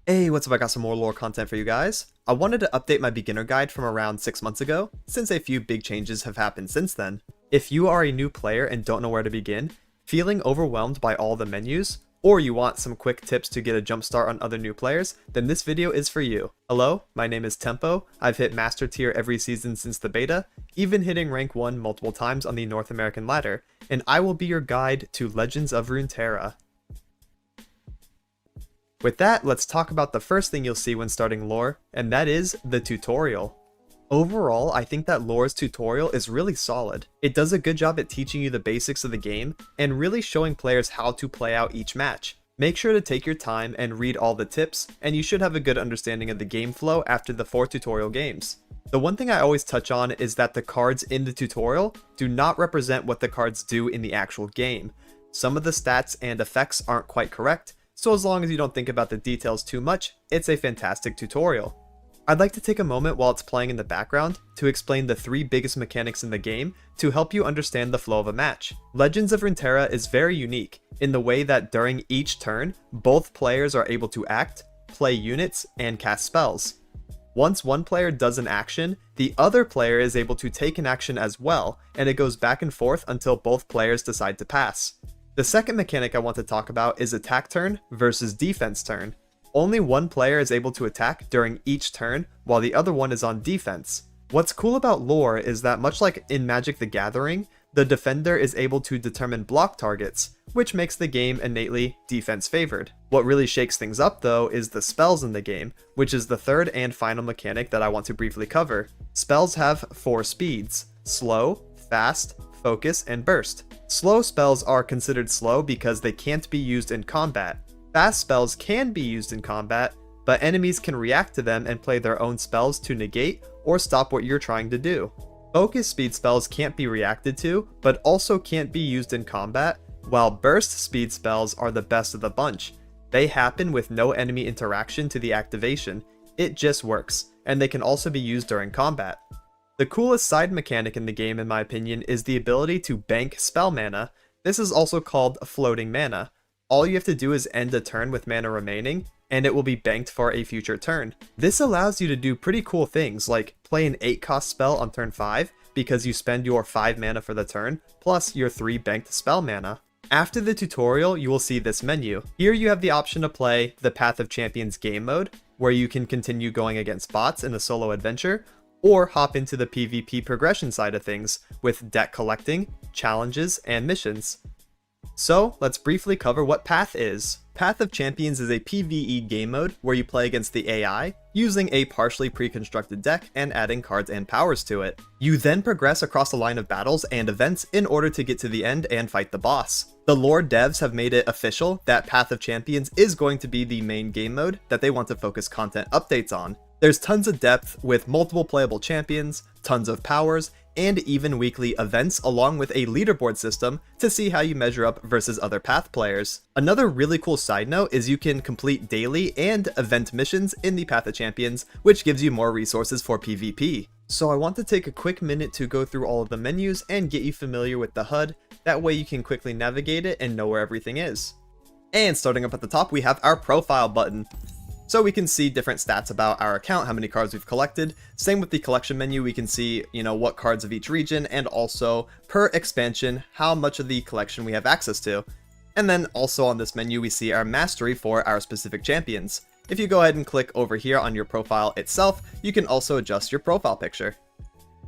Hey, what's up? I got some more lore content for you guys. I wanted to update my beginner guide from around 6 months ago, since a few big changes have happened since then. If you are a new player and don't know where to begin, feeling overwhelmed by all the menus, or you want some quick tips to get a jump start on other new players, then this video is for you. Hello, my name is Tempo. I've hit Master Tier every season since the beta, even hitting rank 1 multiple times on the North American ladder, and I will be your guide to Legends of Runeterra. With that, let's talk about the first thing you'll see when starting lore, and that is the tutorial. Overall, I think that lore's tutorial is really solid. It does a good job at teaching you the basics of the game, and really showing players how to play out each match. Make sure to take your time and read all the tips, and you should have a good understanding of the game flow after the 4 tutorial games. The one thing I always touch on is that the cards in the tutorial do not represent what the cards do in the actual game. Some of the stats and effects aren't quite correct, so as long as you don't think about the details too much, it's a fantastic tutorial. I'd like to take a moment while it's playing in the background to explain the 3 biggest mechanics in the game to help you understand the flow of a match. Legends of Runeterra is very unique in the way that during each turn, both players are able to act, play units, and cast spells. Once one player does an action, the other player is able to take an action as well, and it goes back and forth until both players decide to pass. The second mechanic I want to talk about is attack turn versus defense turn. Only one player is able to attack during each turn, while the other one is on defense. What's cool about lore is that much like in Magic the Gathering, the defender is able to determine block targets, which makes the game innately defense favored. What really shakes things up though is the spells in the game, which is the third and final mechanic that I want to briefly cover. Spells have 4 speeds: slow, fast, focus, and burst. Slow spells are considered slow because they can't be used in combat. Fast spells can be used in combat, but enemies can react to them and play their own spells to negate or stop what you're trying to do. Focus speed spells can't be reacted to, but also can't be used in combat, while burst speed spells are the best of the bunch. They happen with no enemy interaction to the activation, it just works, and they can also be used during combat. The coolest side mechanic in the game, in my opinion, is the ability to bank spell mana. This is also called floating mana. All you have to do is end a turn with mana remaining, and it will be banked for a future turn. This allows you to do pretty cool things, like play an 8-cost spell on turn 5, because you spend your 5 mana for the turn, plus your 3 banked spell mana. After the tutorial, you will see this menu. Here you have the option to play the Path of Champions game mode, where you can continue going against bots in a solo adventure, or hop into the PvP progression side of things with deck collecting, challenges, and missions. So let's briefly cover what Path is. Path of Champions is a PvE game mode where you play against the AI, using a partially pre-constructed deck and adding cards and powers to it. You then progress across a line of battles and events in order to get to the end and fight the boss. The lore devs have made it official that Path of Champions is going to be the main game mode that they want to focus content updates on. There's tons of depth with multiple playable champions, tons of powers, and even weekly events along with a leaderboard system to see how you measure up versus other Path players. Another really cool side note is you can complete daily and event missions in the Path of Champions, which gives you more resources for PvP. So I want to take a quick minute to go through all of the menus and get you familiar with the HUD, that way you can quickly navigate it and know where everything is. And starting up at the top, we have our profile button. So we can see different stats about our account, how many cards we've collected. Same with the collection menu, we can see, what cards of each region, and also per expansion, how much of the collection we have access to. And then also on this menu, we see our mastery for our specific champions. If you go ahead and click over here on your profile itself, you can also adjust your profile picture.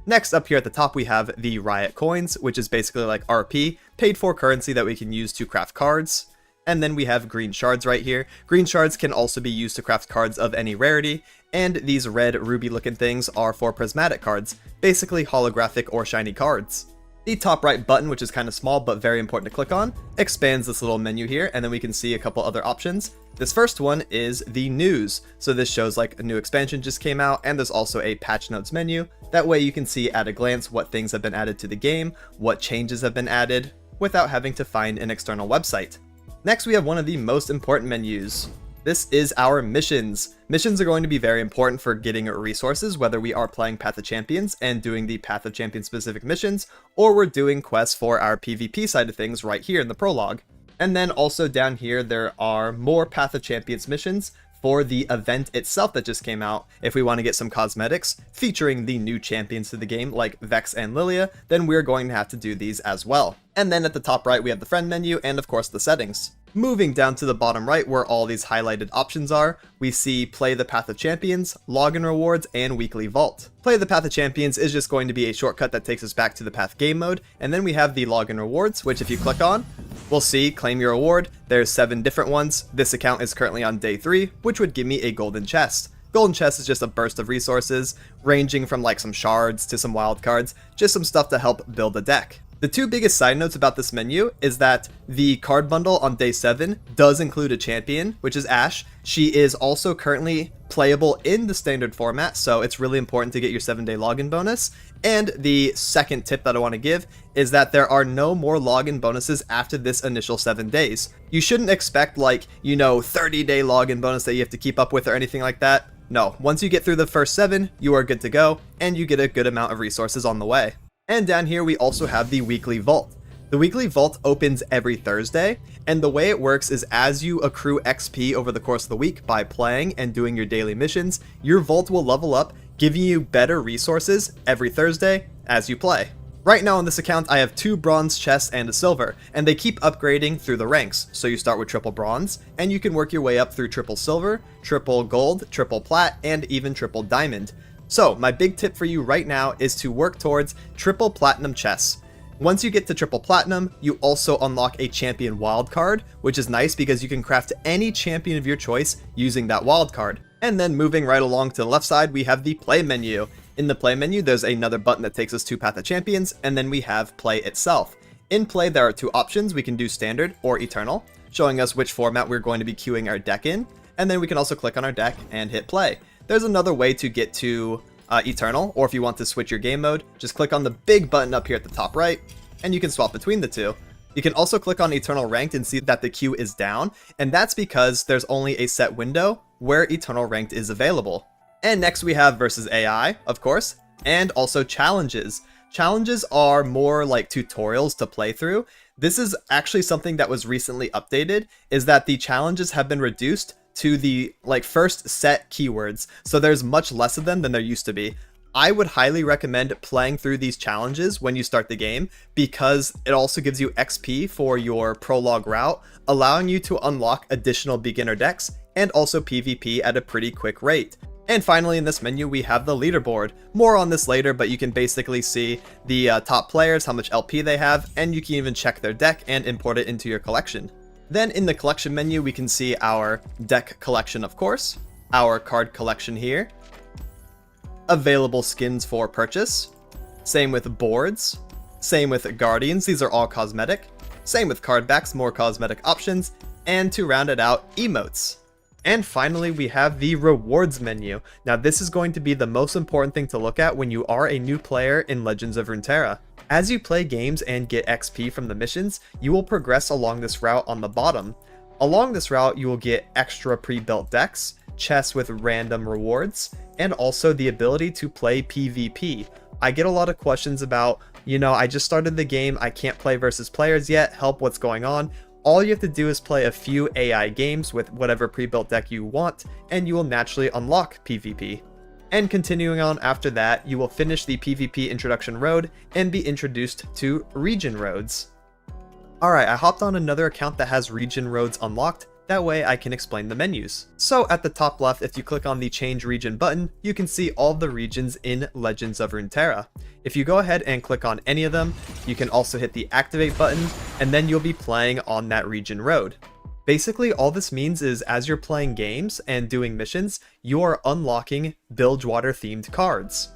Next, up here at the top, we have the Riot Coins, which is basically like RP, paid for currency that we can use to craft cards. And then we have green shards right here. Green shards can also be used to craft cards of any rarity, and these red ruby looking things are for prismatic cards, basically holographic or shiny cards. The top right button, which is kind of small but very important to click on, expands this little menu here, and then we can see a couple other options. This first one is the news. So this shows like a new expansion just came out, and there's also a patch notes menu. That way you can see at a glance what things have been added to the game, what changes have been added, without having to find an external website. Next, we have one of the most important menus. This is our missions. Missions are going to be very important for getting resources, whether we are playing Path of Champions and doing the Path of Champions specific missions, or we're doing quests for our PvP side of things right here in the prologue. And then also down here, there are more Path of Champions missions for the event itself that just came out. If we want to get some cosmetics featuring the new champions to the game like Vex and Lilia, then we're going to have to do these as well. And then at the top right we have the friend menu and of course the settings. Moving down to the bottom right where all these highlighted options are, we see Play the Path of Champions, Login Rewards, and Weekly Vault. Play the Path of Champions is just going to be a shortcut that takes us back to the Path game mode, and then we have the Login Rewards, which if you click on, we'll see Claim Your Reward. There's 7 different ones. This account is currently on day 3, which would give me a golden chest. Golden chest is just a burst of resources, ranging from like some shards to some wildcards, just some stuff to help build a deck. The 2 biggest side notes about this menu is that the card bundle on day 7 does include a champion, which is Ashe. She is also currently playable in the standard format, so it's really important to get your 7-day login bonus. And the second tip that I want to give is that there are no more login bonuses after this initial 7 days. You shouldn't expect 30-day login bonus that you have to keep up with or anything like that. No, once you get through the first 7, you are good to go, and you get a good amount of resources on the way. And down here we also have the Weekly Vault. The Weekly Vault opens every Thursday, and the way it works is as you accrue XP over the course of the week by playing and doing your daily missions, your vault will level up, giving you better resources every Thursday as you play. Right now on this account I have 2 bronze chests and a silver, and they keep upgrading through the ranks. So you start with triple bronze, and you can work your way up through triple silver, triple gold, triple plat, and even triple diamond. So my big tip for you right now is to work towards triple platinum chests. Once you get to triple platinum, you also unlock a champion wildcard, which is nice because you can craft any champion of your choice using that wildcard. And then moving right along to the left side, we have the play menu. In the play menu, there's another button that takes us to Path of Champions, and then we have play itself. In play, there are 2 options. We can do standard or eternal, showing us which format we're going to be queuing our deck in. And then we can also click on our deck and hit play. There's another way to get to Eternal, or if you want to switch your game mode, just click on the big button up here at the top right, and you can swap between the 2. You can also click on Eternal Ranked and see that the queue is down, and that's because there's only a set window where Eternal Ranked is available. And next we have versus AI, of course, and also challenges. Challenges are more like tutorials to play through. This is actually something that was recently updated, is that the challenges have been reduced to the first set keywords, so there's much less of them than there used to be. I would highly recommend playing through these challenges when you start the game because it also gives you XP for your prologue route, allowing you to unlock additional beginner decks and also PvP at a pretty quick rate. And finally in this menu we have the leaderboard. More on this later, but you can basically see the top players, how much LP they have, and you can even check their deck and import it into your collection. Then in the collection menu, we can see our deck collection, of course, our card collection here, available skins for purchase, same with boards, same with guardians, these are all cosmetic, same with card backs, more cosmetic options, and to round it out, emotes. And finally, we have the rewards menu. Now this is going to be the most important thing to look at when you are a new player in Legends of Runeterra. As you play games and get XP from the missions, you will progress along this route on the bottom. Along this route, you will get extra pre-built decks, chests with random rewards, and also the ability to play PvP. I get a lot of questions about, I just started the game, I can't play versus players yet, help, what's going on? All you have to do is play a few AI games with whatever pre-built deck you want, and you will naturally unlock PvP. And continuing on after that, you will finish the PvP introduction road and be introduced to region roads. Alright, I hopped on another account that has region roads unlocked, that way I can explain the menus. So at the top left, if you click on the change region button, you can see all the regions in Legends of Runeterra. If you go ahead and click on any of them, you can also hit the activate button, and then you'll be playing on that region road. Basically, all this means is as you're playing games and doing missions, you are unlocking Bilgewater themed cards.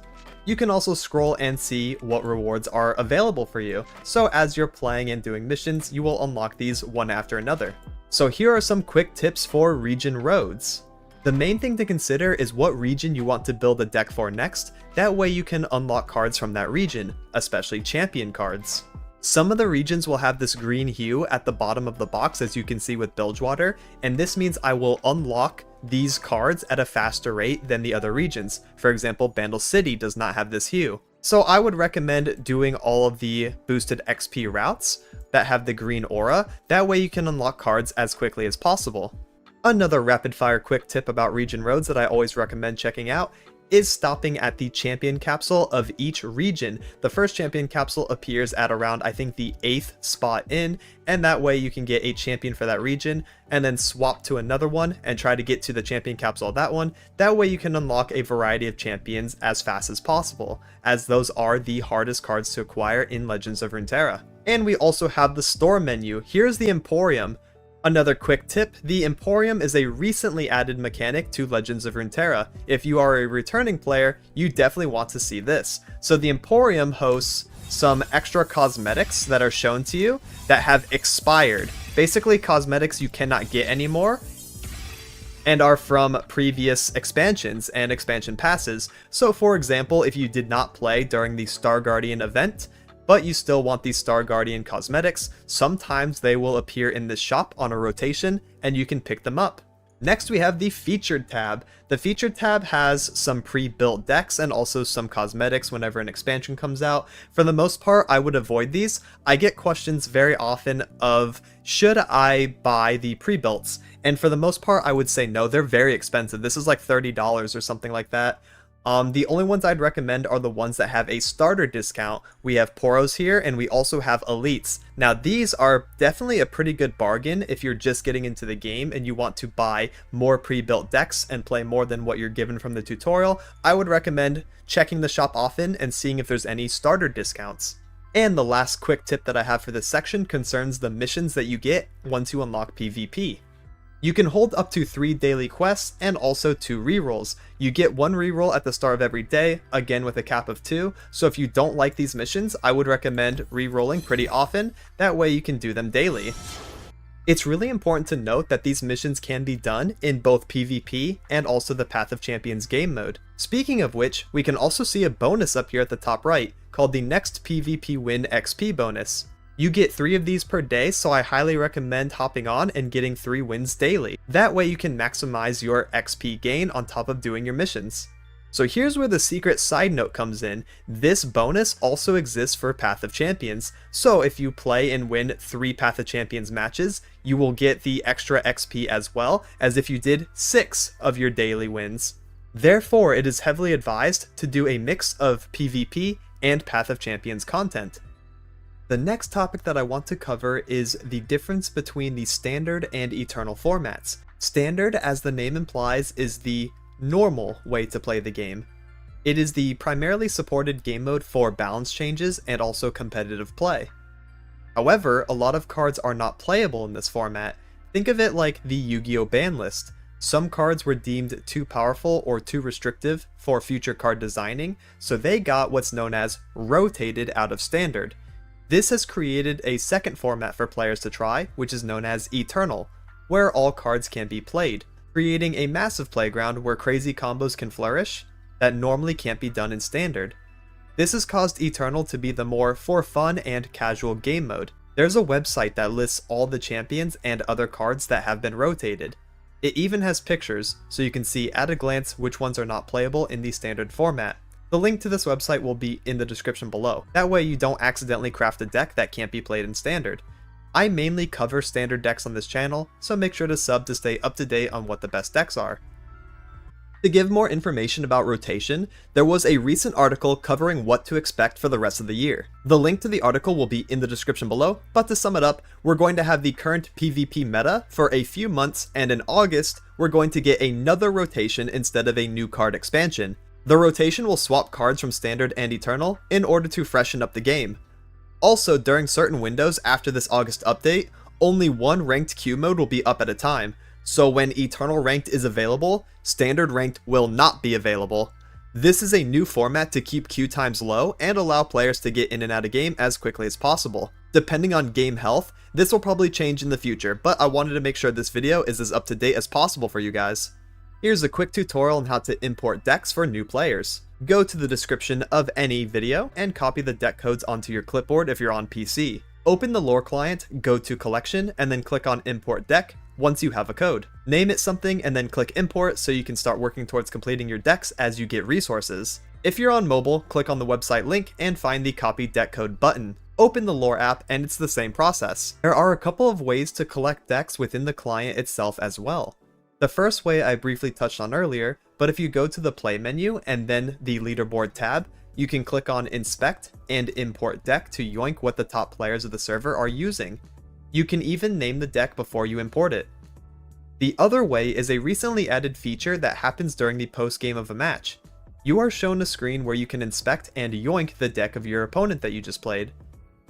You can also scroll and see what rewards are available for you. So as you're playing and doing missions, you will unlock these one after another. So here are some quick tips for region roads. The main thing to consider is what region you want to build a deck for next. That way you can unlock cards from that region, especially champion cards. Some of the regions will have this green hue at the bottom of the box, as you can see with Bilgewater, and this means I will unlock these cards at a faster rate than the other regions. For example, Bandle City does not have this hue. So I would recommend doing all of the boosted XP routes that have the green aura, that way you can unlock cards as quickly as possible. Another rapid fire quick tip about region roads that I always recommend checking out is stopping at the champion capsule of each region. The first champion capsule appears at around, I think, the 8th spot in, and that way you can get a champion for that region and then swap to another one and try to get to the champion capsule of that one. That way you can unlock a variety of champions as fast as possible, as those are the hardest cards to acquire in Legends of Runeterra. And we also have the store menu. Here's the Emporium. Another quick tip, the Emporium is a recently added mechanic to Legends of Runeterra. If you are a returning player, you definitely want to see this. So the Emporium hosts some extra cosmetics that are shown to you that have expired. Basically cosmetics you cannot get anymore and are from previous expansions and expansion passes. So for example, if you did not play during the Star Guardian event, but you still want these Star Guardian cosmetics, sometimes they will appear in this shop on a rotation and you can pick them up. Next we have the Featured tab. The Featured tab has some pre-built decks and also some cosmetics whenever an expansion comes out. For the most part, I would avoid these. I get questions very often of, should I buy the pre-builts? And for the most part, I would say no, they're very expensive. This is like $30 or something like that. The only ones I'd recommend are the ones that have a starter discount. We have Poros here, and we also have Elites. Now these are definitely a pretty good bargain if you're just getting into the game and you want to buy more pre-built decks and play more than what you're given from the tutorial. I would recommend checking the shop often and seeing if there's any starter discounts. And the last quick tip that I have for this section concerns the missions that you get once you unlock PvP. You can hold up to 3 daily quests and also 2 rerolls. You get 1 reroll at the start of every day, again with a cap of 2, so if you don't like these missions, I would recommend rerolling pretty often, that way you can do them daily. It's really important to note that these missions can be done in both PvP and also the Path of Champions game mode. Speaking of which, we can also see a bonus up here at the top right, called the Next PvP Win XP bonus. You get 3 of these per day, so I highly recommend hopping on and getting 3 wins daily. That way you can maximize your XP gain on top of doing your missions. So here's where the secret side note comes in. This bonus also exists for Path of Champions, so if you play and win 3 Path of Champions matches, you will get the extra XP as well as if you did 6 of your daily wins. Therefore, it is heavily advised to do a mix of PvP and Path of Champions content. The next topic that I want to cover is the difference between the Standard and Eternal formats. Standard, as the name implies, is the normal way to play the game. It is the primarily supported game mode for balance changes and also competitive play. However, a lot of cards are not playable in this format. Think of it like the Yu-Gi-Oh! Ban list. Some cards were deemed too powerful or too restrictive for future card designing, so they got what's known as rotated out of Standard. This has created a second format for players to try, which is known as Eternal, where all cards can be played, creating a massive playground where crazy combos can flourish that normally can't be done in Standard. This has caused Eternal to be the more for fun and casual game mode. There's a website that lists all the champions and other cards that have been rotated. It even has pictures, so you can see at a glance which ones are not playable in the Standard format. The link to this website will be in the description below. That way you don't accidentally craft a deck that can't be played in Standard. I mainly cover Standard decks on this channel, so make sure to sub to stay up to date on what the best decks are. To give more information about rotation, there was a recent article covering what to expect for the rest of the year. The link to the article will be in the description below, but to sum it up, we're going to have the current PvP meta for a few months, and in August, we're going to get another rotation instead of a new card expansion. The rotation will swap cards from Standard and Eternal in order to freshen up the game. Also, during certain windows after this August update, only one ranked queue mode will be up at a time, so when Eternal Ranked is available, Standard Ranked will not be available. This is a new format to keep queue times low and allow players to get in and out of game as quickly as possible. Depending on game health, this will probably change in the future, but I wanted to make sure this video is as up to date as possible for you guys. Here's a quick tutorial on how to import decks for new players. Go to the description of any video and copy the deck codes onto your clipboard if you're on PC. Open the lore client, go to collection, and then click on import deck once you have a code. Name it something and then click import so you can start working towards completing your decks as you get resources. If you're on mobile, click on the website link and find the copy deck code button. Open the lore app and it's the same process. There are a couple of ways to collect decks within the client itself as well. The first way I briefly touched on earlier, but if you go to the play menu and then the leaderboard tab, you can click on Inspect and Import Deck to yoink what the top players of the server are using. You can even name the deck before you import it. The other way is a recently added feature that happens during the post-game of a match. You are shown a screen where you can inspect and yoink the deck of your opponent that you just played.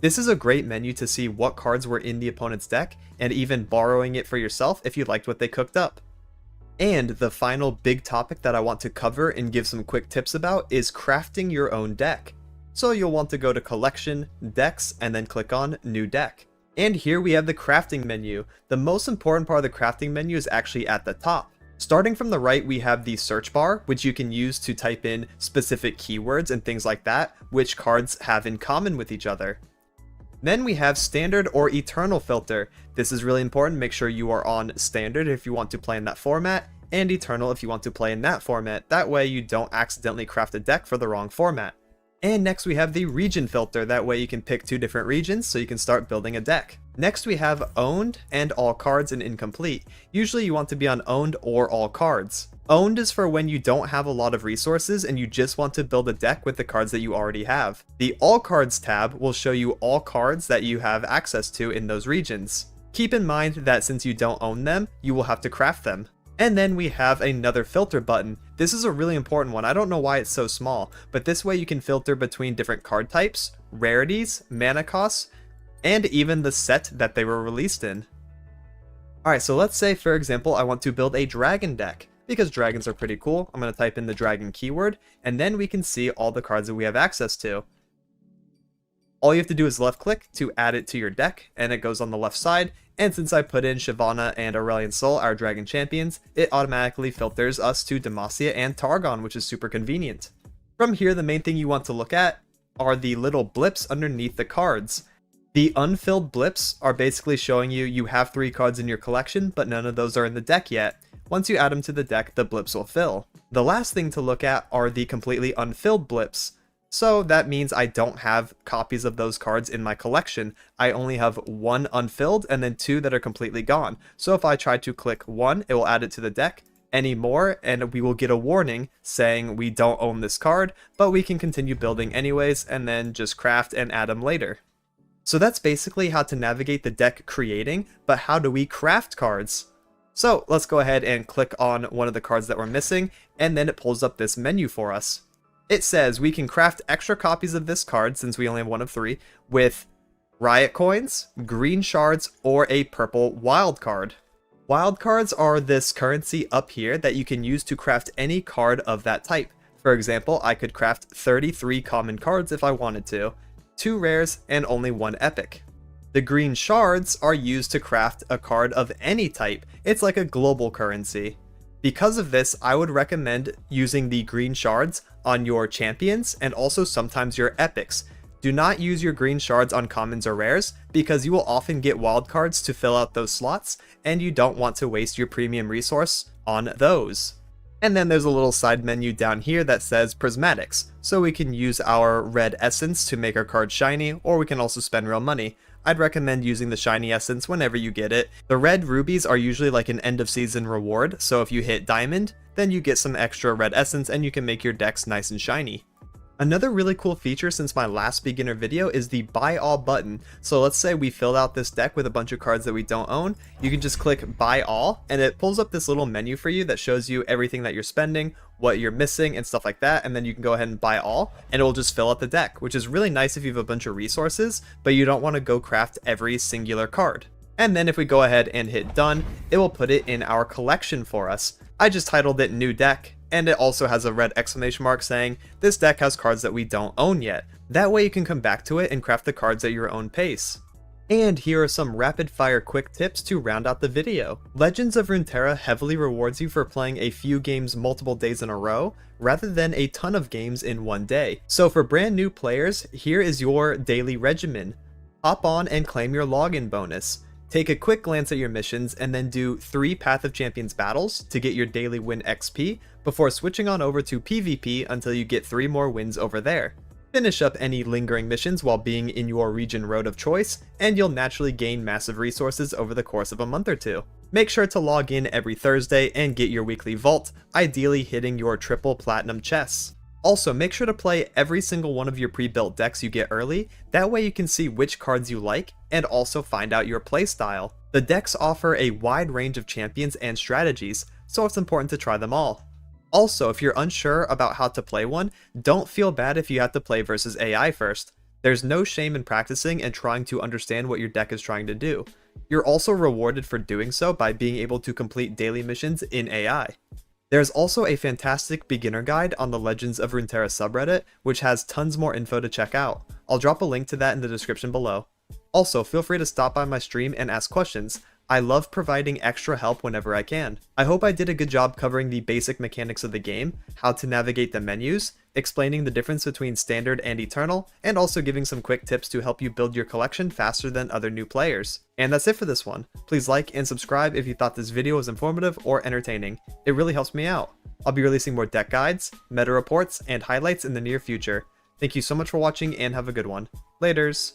This is a great menu to see what cards were in the opponent's deck, and even borrowing it for yourself if you liked what they cooked up. And the final big topic that I want to cover and give some quick tips about is crafting your own deck. So you'll want to go to Collection, Decks, and then click on New Deck. And here we have the crafting menu. The most important part of the crafting menu is actually at the top. Starting from the right, we have the search bar, which you can use to type in specific keywords and things like that, which cards have in common with each other. Then we have standard or eternal filter. This is really important. Make sure you are on standard if you want to play in that format, and eternal if you want to play in that format. That way you don't accidentally craft a deck for the wrong format. And next we have the region filter. That way you can pick 2 different regions so you can start building a deck. Next we have owned and all cards and incomplete. Usually you want to be on owned or all cards. Owned is for when you don't have a lot of resources and you just want to build a deck with the cards that you already have. The all cards tab will show you all cards that you have access to in those regions. Keep in mind that since you don't own them, you will have to craft them. And then we have another filter button. This is a really important one. I don't know why it's so small, but this way you can filter between different card types, rarities, mana costs, and even the set that they were released in. Alright, so let's say for example I want to build a dragon deck. Because dragons are pretty cool, I'm going to type in the dragon keyword, and then we can see all the cards that we have access to. All you have to do is left click to add it to your deck, and it goes on the left side. And since I put in Shyvana and Aurelion Sol, our dragon champions, it automatically filters us to Demacia and Targon, which is super convenient. From here, the main thing you want to look at are the little blips underneath the cards. The unfilled blips are basically showing you have 3 cards in your collection, but none of those are in the deck yet. Once you add them to the deck, the blips will fill. The last thing to look at are the completely unfilled blips. So that means I don't have copies of those cards in my collection. I only have 1 unfilled and then 2 that are completely gone. So if I try to click 1, it will add it to the deck. Any more, and we will get a warning saying we don't own this card, but we can continue building anyways and then just craft and add them later. So that's basically how to navigate the deck creating, but how do we craft cards? So let's go ahead and click on one of the cards that we're missing, and then it pulls up this menu for us. It says we can craft extra copies of this card, since we only have 1 of 3, with riot coins, green shards, or a purple wild card. Wild cards are this currency up here that you can use to craft any card of that type. For example, I could craft 33 common cards if I wanted to, 2 rares, and only 1 epic. The green shards are used to craft a card of any type. It's like a global currency. Because of this, I would recommend using the green shards on your champions and also sometimes your epics. Do not use your green shards on commons or rares because you will often get wildcards to fill out those slots and you don't want to waste your premium resource on those. And then there's a little side menu down here that says prismatics, so we can use our red essence to make our card shiny, or we can also spend real money. I'd recommend using the shiny essence whenever you get it. The red rubies are usually like an end of season reward, so if you hit diamond, then you get some extra red essence and you can make your decks nice and shiny. Another really cool feature since my last beginner video is the buy all button. So let's say we filled out this deck with a bunch of cards that we don't own. You can just click buy all and it pulls up this little menu for you that shows you everything that you're spending, what you're missing and stuff like that, and then you can go ahead and buy all and it will just fill out the deck, which is really nice if you have a bunch of resources but you don't want to go craft every singular card. And then if we go ahead and hit done, it will put it in our collection for us. I just titled it New Deck, and it also has a red exclamation mark saying, this deck has cards that we don't own yet. That way you can come back to it and craft the cards at your own pace. And here are some rapid fire quick tips to round out the video. Legends of Runeterra heavily rewards you for playing a few games multiple days in a row, rather than a ton of games in one day. So for brand new players, here is your daily regimen. Hop on and claim your login bonus. Take a quick glance at your missions and then do 3 Path of Champions battles to get your daily win XP before switching on over to PvP until you get 3 more wins over there. Finish up any lingering missions while being in your region road of choice, and you'll naturally gain massive resources over the course of a month or 2. Make sure to log in every Thursday and get your weekly vault, ideally hitting your triple platinum chests. Also, make sure to play every single one of your pre-built decks you get early, that way you can see which cards you like, and also find out your playstyle. The decks offer a wide range of champions and strategies, so it's important to try them all. Also, if you're unsure about how to play one, don't feel bad if you have to play versus AI first. There's no shame in practicing and trying to understand what your deck is trying to do. You're also rewarded for doing so by being able to complete daily missions in AI. There's also a fantastic beginner guide on the Legends of Runeterra subreddit, which has tons more info to check out. I'll drop a link to that in the description below. Also, feel free to stop by my stream and ask questions. I love providing extra help whenever I can. I hope I did a good job covering the basic mechanics of the game, how to navigate the menus, explaining the difference between standard and eternal, and also giving some quick tips to help you build your collection faster than other new players. And that's it for this one. Please like and subscribe if you thought this video was informative or entertaining. It really helps me out. I'll be releasing more deck guides, meta reports, and highlights in the near future. Thank you so much for watching and have a good one. Laters!